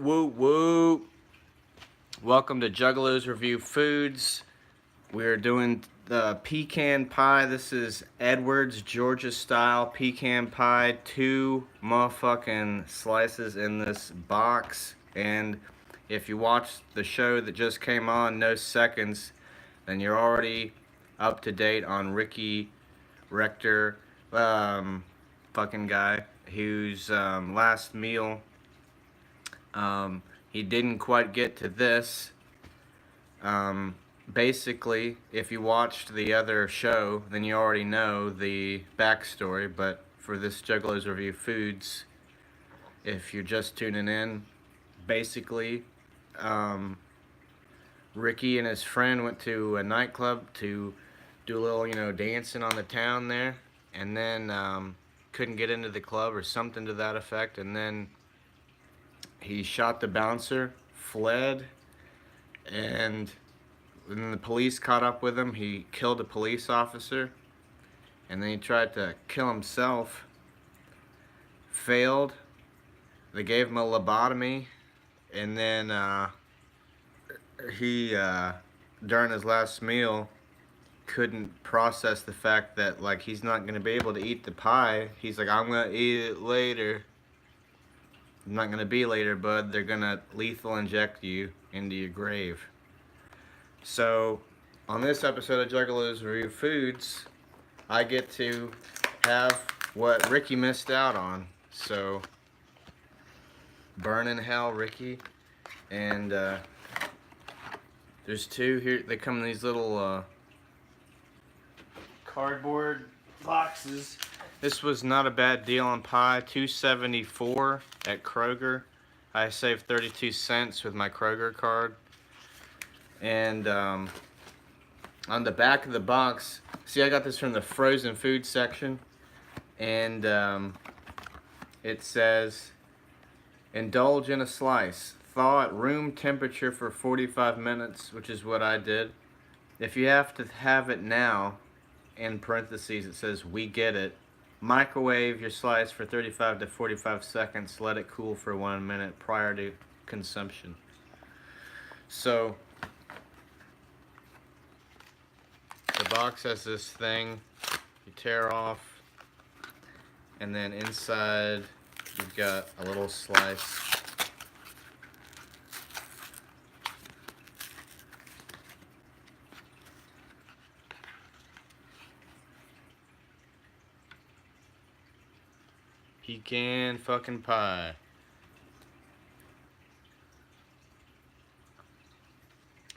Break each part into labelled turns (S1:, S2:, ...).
S1: Woo woo. Welcome to Juggalos Review Foods. We're doing the pecan pie. This is Edwards, Georgia style pecan pie. 2 motherfucking slices in this box. And if you watched the show that just came on, No Seconds, then you're already up to date on Ricky Rector, fucking guy, whose last meal he didn't quite get to this. Basically, if you watched the other show, then you already know the backstory. But for this Juggalos Review Foods, if you're just tuning in, basically, um, Ricky and his friend went to a nightclub to do a little, dancing on the town there, and then couldn't get into the club or something to that effect, and then he shot the bouncer, fled, and when the police caught up with him, he killed a police officer, and then he tried to kill himself, failed. They gave him a lobotomy, and then he, during his last meal, couldn't process the fact that, like, he's not going to be able to eat the pie. He's like, I'm going to eat it later. I'm not going to be later, bud. They're going to lethal inject you into your grave. So, on this episode of Juggalos Review Foods, I get to have what Ricky missed out on. So, burn in hell, Ricky. And there's two here. They come in these little cardboard boxes. This was not a bad deal on pie. $2.74 at Kroger. I saved 32 cents with my Kroger card. And on the back of the box, see, I got this from the frozen food section, and it says, indulge in a slice. Thaw at room temperature for 45 minutes, which is what I did. If you have to have it now, in parentheses it says, we get it. Microwave your slice for 35 to 45 seconds. Let it cool for 1 minute prior to consumption. So, the box has this thing you tear off, and then inside you've got a little slice. Pecan fucking pie.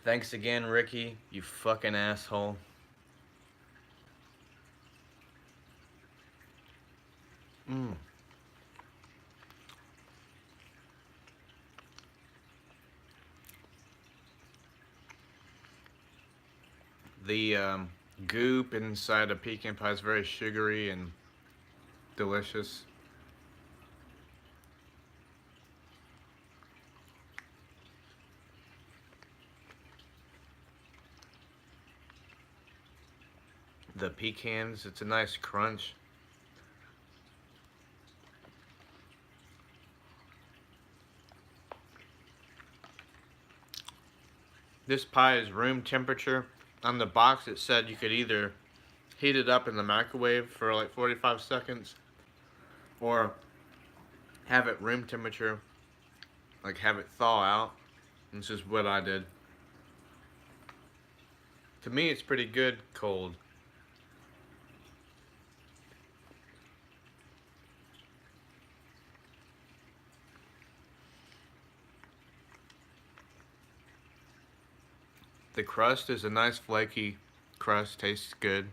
S1: Thanks again, Ricky, you fucking asshole. The goop inside a pecan pie is very sugary and delicious. The pecans, it's a nice crunch. This pie is room temperature. On the box it said you could either heat it up in the microwave for like 45 seconds or have it room temperature, like have it thaw out. This is what I did. To me it's pretty good cold. The crust is a nice flaky crust, tastes good.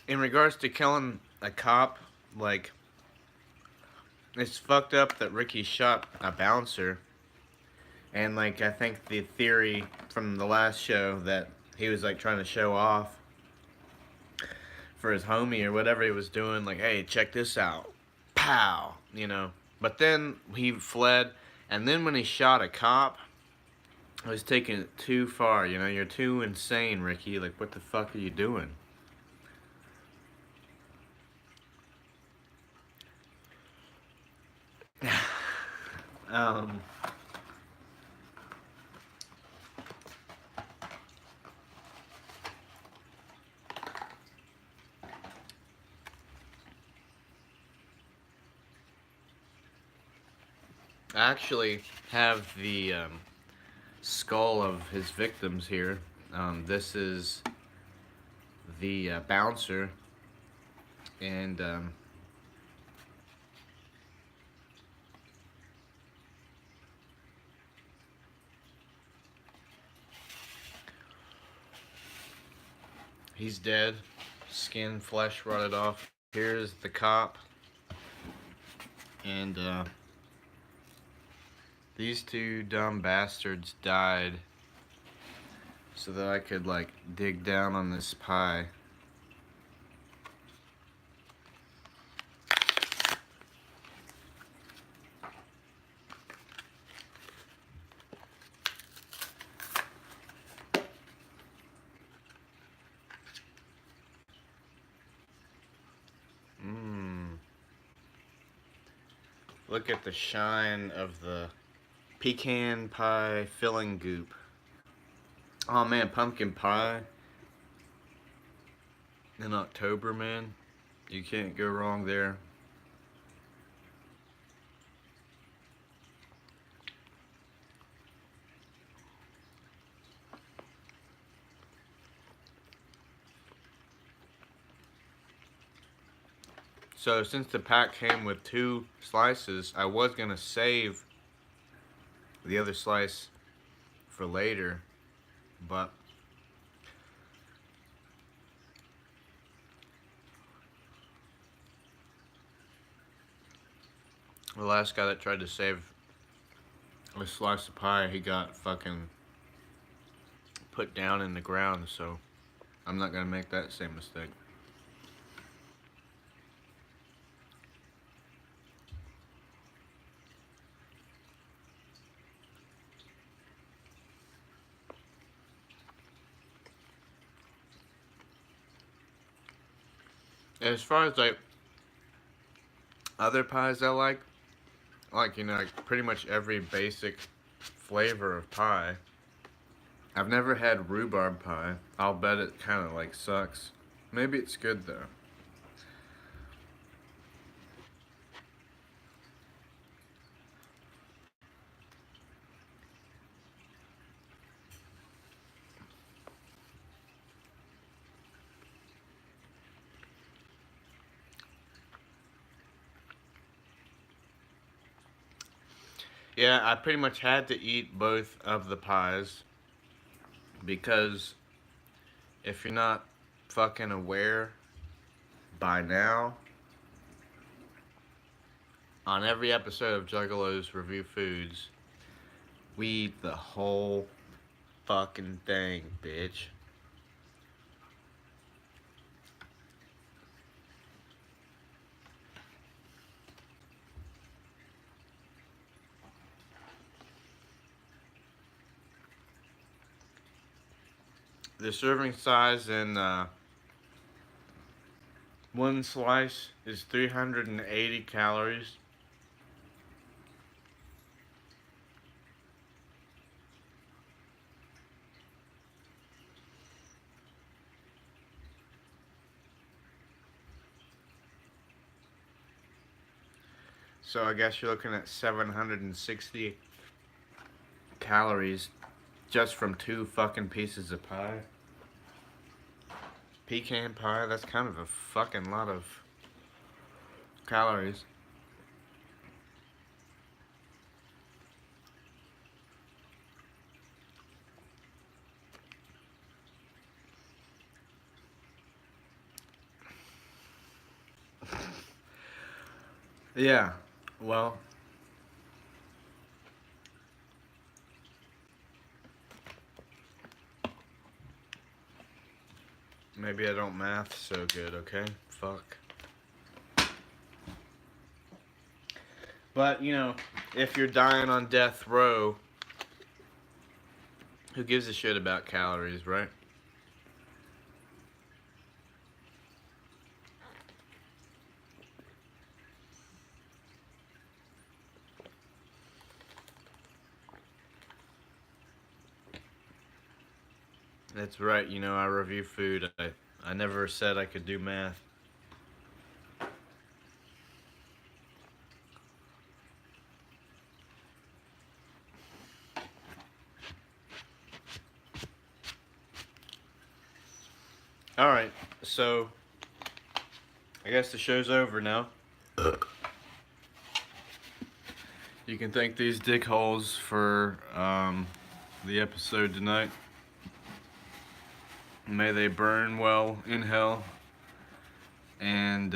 S1: In regards to killing a cop, like, It's fucked up that Ricky shot a bouncer. And, like, I think the theory from the last show that he was, like, trying to show off for his homie or whatever he was doing, like, hey, check this out. Pow! You know. But then he fled. And then when he shot a cop, I was taking it too far. You know, you're too insane, Ricky. Like, what the fuck are you doing? um... I actually have the skull of his victims here. This is the bouncer, and he's dead. Skin, flesh rotted off. Here's the cop, and these two dumb bastards died so that I could, like, dig down on this pie. Look at the shine of the pecan pie filling goop. Oh man, pumpkin pie in October, man. You can't go wrong there. So since the pack came with 2 slices, I was gonna save the other slice for later, but the last guy that tried to save a slice of pie, he got fucking put down in the ground, so I'm not gonna make that same mistake. As far as, like, other pies I like, you know, like pretty much every basic flavor of pie. I've never had rhubarb pie. I'll bet it kind of, like, sucks. Maybe it's good though. Yeah, I pretty much had to eat both of the pies because if you're not fucking aware by now, on every episode of Juggalos Review Foods, we eat the whole fucking thing, bitch. The serving size in one slice is 380 calories. So I guess you're looking at 760 calories just from 2 fucking pieces of pie. Pecan pie, that's kind of a fucking lot of calories. Yeah. Well, maybe I don't math so good, okay? Fuck. But, you know, if you're dying on death row, who gives a shit about calories, right? That's right, you know, I review food. I never said I could do math. Alright, so I guess the show's over now. You can thank these dickholes for the episode tonight. May they burn well in hell. And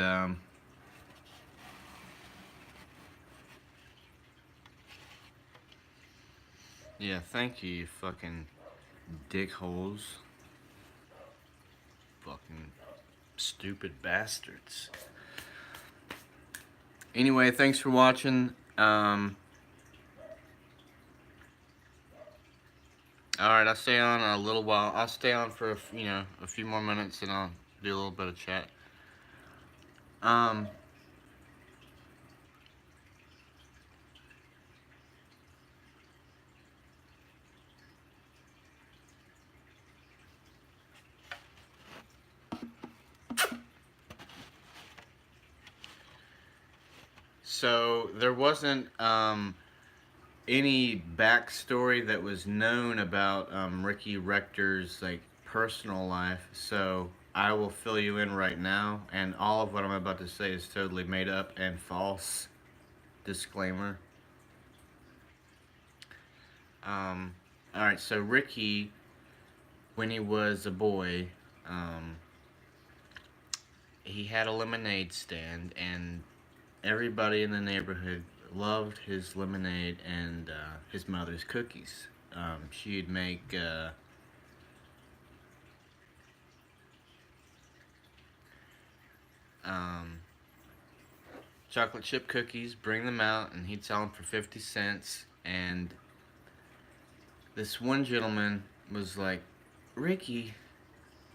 S1: yeah, thank you, you fucking dickholes. Fucking stupid bastards. Anyway, thanks for watching. Alright, I'll stay on a little while. I'll stay on for, a few more minutes and I'll do a little bit of chat. So, there wasn't, any backstory that was known about Ricky Rector's like personal life, so I will fill you in right now, and all of what I'm about to say is totally made up and false. Disclaimer. Um, all right, so Ricky, when he was a boy, he had a lemonade stand, and everybody in the neighborhood loved his lemonade and his mother's cookies. She'd make um, chocolate chip cookies, bring them out, and he'd sell them for 50 cents. And this one gentleman was like, Ricky,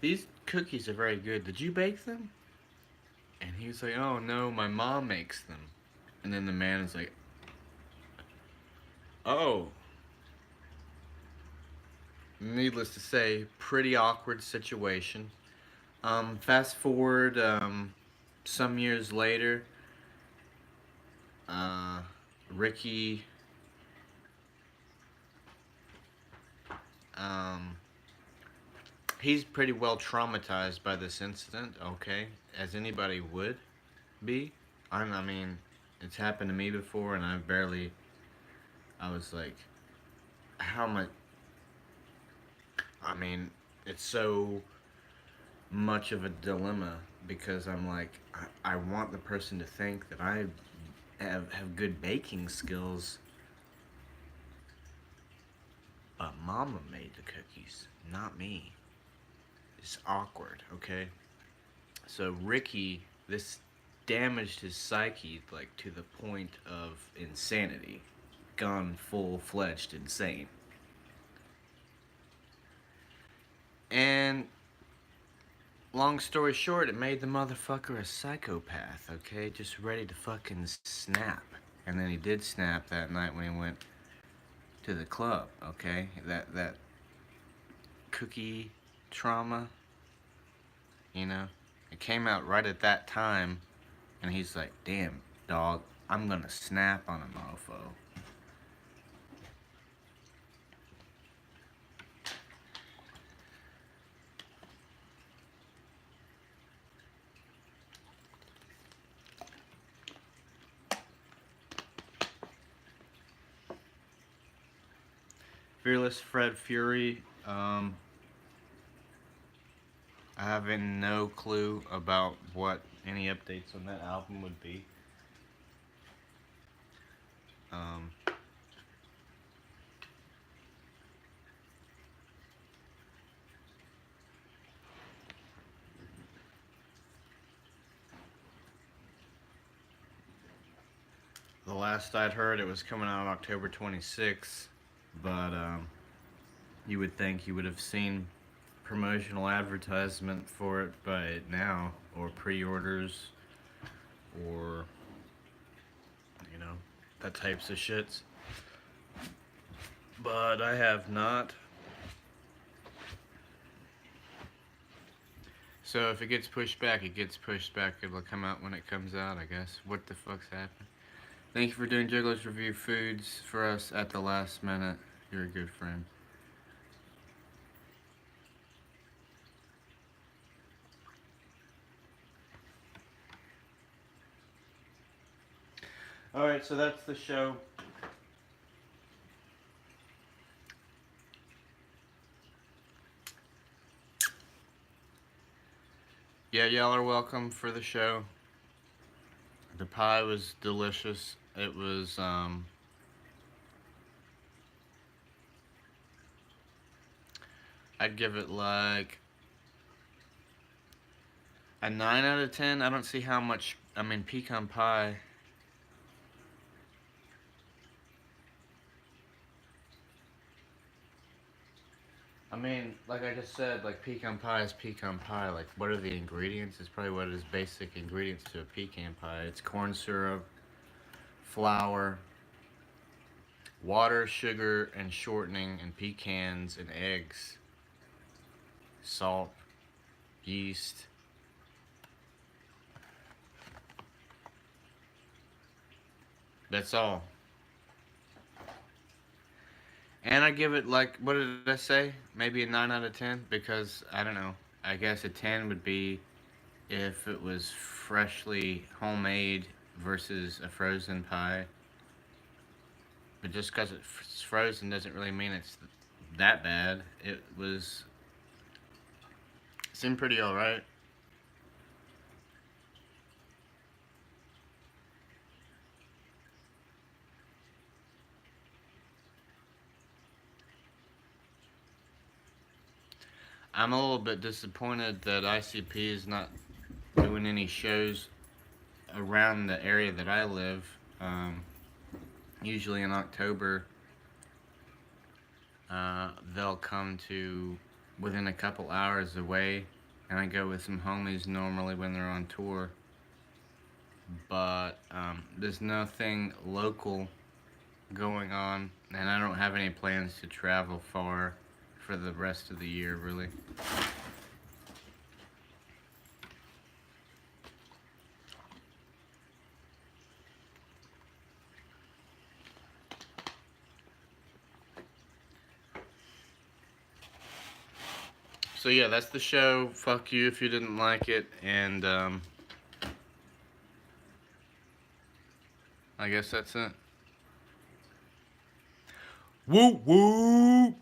S1: these cookies are very good. Did you bake them? And he was like, oh no, my mom makes them. And then the man is like, oh. Needless to say, pretty awkward situation. Fast forward some years later, uh, Ricky um, he's pretty well traumatized by this incident, okay? As anybody would be. I mean, it's happened to me before, and I was like, how am I mean, it's so much of a dilemma because I'm like, I want the person to think that I have good baking skills, but Mama made the cookies, not me. It's awkward, okay? So Ricky, this damaged his psyche like to the point of insanity, gone full-fledged insane. And long story short, it made the motherfucker a psychopath, okay? Just ready to fucking snap. And then he did snap that night when he went to the club, okay? That cookie trauma, you know? It came out right at that time, and he's like, damn, dog, I'm gonna snap on a mofo. Fearless Fred Fury, I have no clue about what any updates on that album would be. last I'd heard, it was coming out on October 26th, but you would think you would have seen promotional advertisement for it by now, or pre-orders, or you know, that types of shits. But I have not. So if it gets pushed back, it gets pushed back. It'll come out when it comes out, I guess. What the fuck's happened? Thank you for doing Juggalos Review Foods for us at the last minute. You're a good friend. Alright, so that's the show. Yeah, y'all are welcome for the show. The pie was delicious. It was, I'd give it like a 9 out of 10. I don't see how much, pecan pie. Like I just said, like pecan pie is pecan pie. Like, what are the ingredients? It's probably what is basic ingredients to a pecan pie. It's corn syrup, flour, water, sugar, and shortening, and pecans, and eggs, salt, yeast. That's all. And I give it like, what did I say? Maybe a 9 out of 10, because I don't know. I guess a 10 would be if it was freshly homemade versus a frozen pie. But just because it's frozen doesn't really mean it's that bad. It seemed pretty alright. I'm a little bit disappointed that ICP is not doing any shows around the area that I live. Usually in October, they'll come to within a couple hours away, and I go with some homies normally when they're on tour. But there's nothing local going on, and I don't have any plans to travel far for the rest of the year, really. So yeah, that's the show. Fuck you if you didn't like it, and I guess that's it. Woo woo!